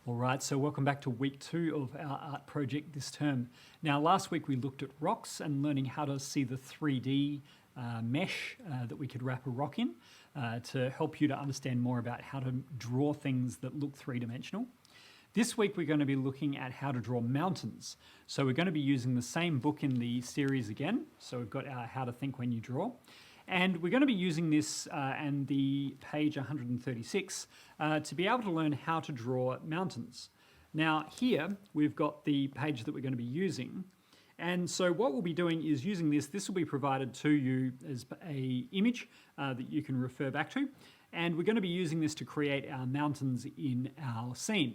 All right, so welcome back to week 2 of our art project this term. Now, last week we looked at rocks and learning how to see the 3D mesh that we could wrap a rock in to help you to understand more about how to draw things that look three-dimensional. This week we're going to be looking at how to draw mountains. So we're going to be using the same book in the series again. So we've got our How to Think When You Draw. And we're going to be using this and the page 136 to be able to learn how to draw mountains. Now here we've got the page that we're going to be using. And so what we'll be doing is using this. This will be provided to you as an image that you can refer back to. And we're going to be using this to create our mountains in our scene.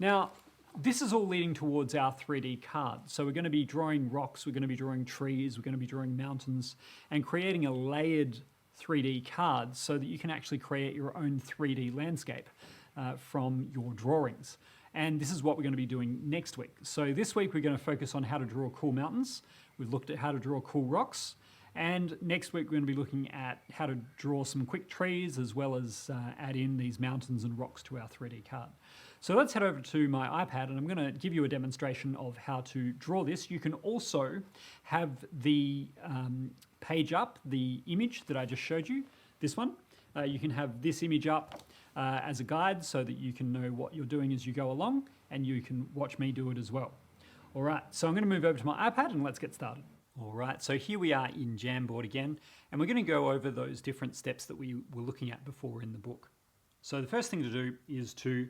Now, this is all leading towards our 3D card. So we're going to be drawing rocks, we're going to be drawing trees, we're going to be drawing mountains, and creating a layered 3D card so that you can actually create your own 3D landscape from your drawings. And this is what we're going to be doing next week. So this week we're going to focus on how to draw cool mountains. We've looked at how to draw cool rocks. And next week we're going to be looking at how to draw some quick trees as well as add in these mountains and rocks to our 3D card. So let's head over to my iPad and I'm going to give you a demonstration of how to draw this. You can also have the page up, the image that I just showed you, this one. You can have this image up as a guide so that you can know what you're doing as you go along and you can watch me do it as well. All right, so I'm going to move over to my iPad and let's get started. All right, so here we are in Jamboard again, and we're going to go over those different steps that we were looking at before in the book. So the first thing to do is to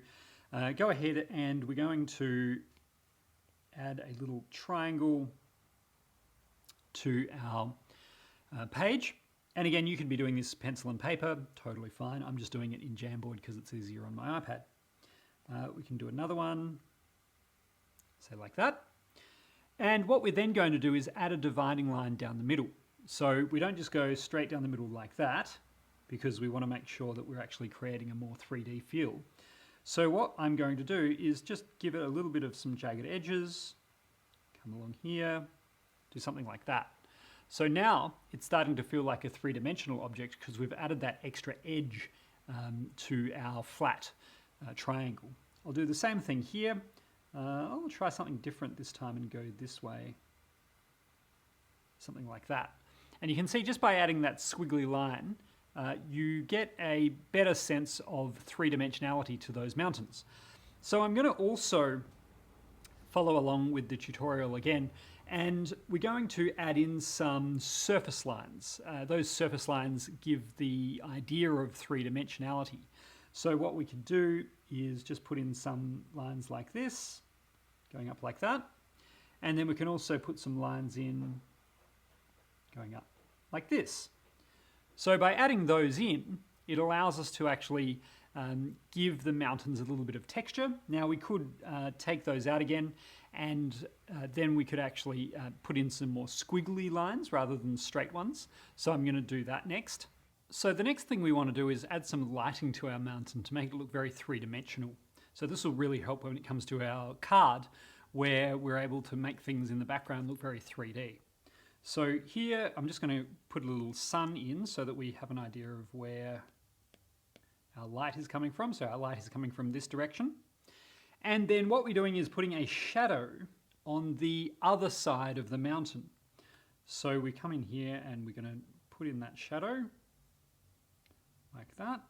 go ahead and we're going to add a little triangle to our page. And again, you could be doing this pencil and paper, totally fine. I'm just doing it in Jamboard because it's easier on my iPad. We can do another one, say like that. And what we're then going to do is add a dividing line down the middle. So we don't just go straight down the middle like that because we want to make sure that we're actually creating a more 3D feel. So what I'm going to do is just give it a little bit of some jagged edges, come along here, do something like that. So now it's starting to feel like a three-dimensional object because we've added that extra edge to our flat triangle. I'll do the same thing here. I'll try something different this time and go this way, something like that. And you can see just by adding that squiggly line, you get a better sense of three-dimensionality to those mountains. So I'm going to also follow along with the tutorial again, and we're going to add in some surface lines. Those surface lines give the idea of three-dimensionality. So what we could do is just put in some lines like this, going up like that. And then we can also put some lines in going up like this. So by adding those in, it allows us to actually give the mountains a little bit of texture. Now we could take those out again and then we could actually put in some more squiggly lines rather than straight ones. So I'm going to do that next. So the next thing we want to do is add some lighting to our mountain to make it look very three-dimensional. So this will really help when it comes to our card where we're able to make things in the background look very 3D. So here I'm just going to put a little sun in so that we have an idea of where our light is coming from. So our light is coming from this direction. And then what we're doing is putting a shadow on the other side of the mountain. So we come in here and we're going to put in that shadow like that.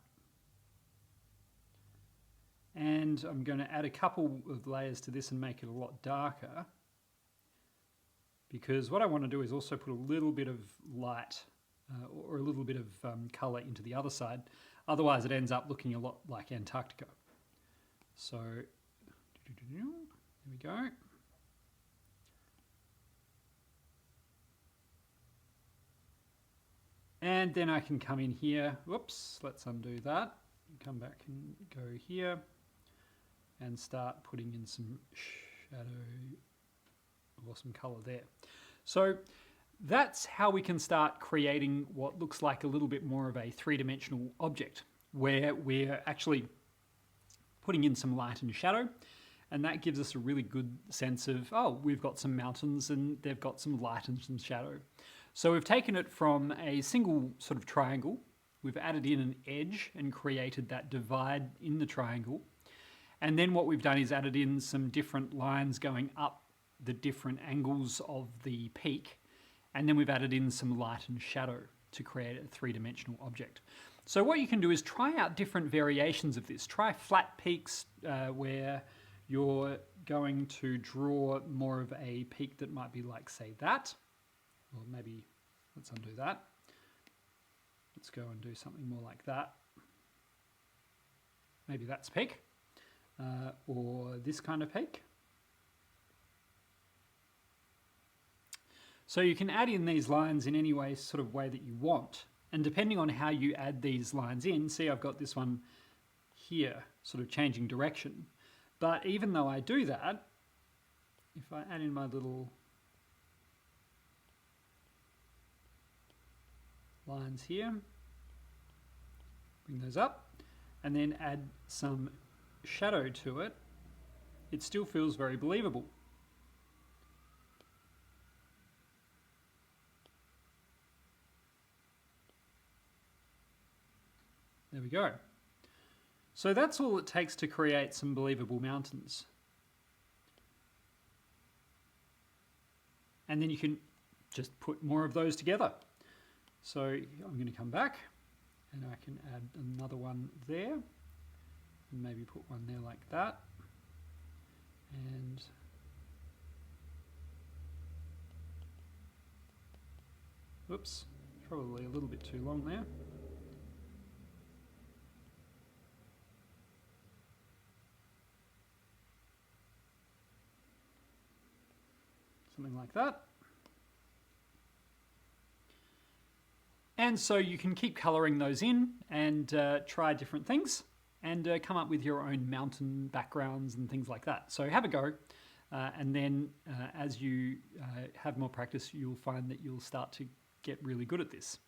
And I'm going to add a couple of layers to this and make it a lot darker, because what I want to do is also put a little bit of light or a little bit of colour into the other side. Otherwise it ends up looking a lot like Antarctica. So there we go. And then I can come in here, whoops, let's undo that. Come back and go here and start putting in some shadow or some colour there. So that's how we can start creating what looks like a little bit more of a three-dimensional object where we're actually putting in some light and shadow, and that gives us a really good sense of, oh, we've got some mountains and they've got some light and some shadow. So we've taken it from a single sort of triangle, we've added in an edge and created that divide in the triangle, And then what we've done is added in some different lines going up the different angles of the peak. And then we've added in some light and shadow to create a three-dimensional object. So what you can do is try out different variations of this. Try flat peaks where you're going to draw more of a peak that might be like, say, that. Or maybe, let's undo that. Let's go and do something more like that. Maybe that's peak. Or this kind of peak. So you can add in these lines in any way, sort of way that you want. And depending on how you add these lines in, see I've got this one here, sort of changing direction. But even though I do that, if I add in my little lines here, bring those up, and then add some shadow to it, it still feels very believable. There we go. So that's all it takes to create some believable mountains. And then you can just put more of those together. So I'm going to come back and I can add another one there and maybe put one there like that. And whoops, probably a little bit too long there. Something like that. And so you can keep colouring those in and try different things and come up with your own mountain backgrounds and things like that. So have a go, and then as you have more practice, you'll find that you'll start to get really good at this.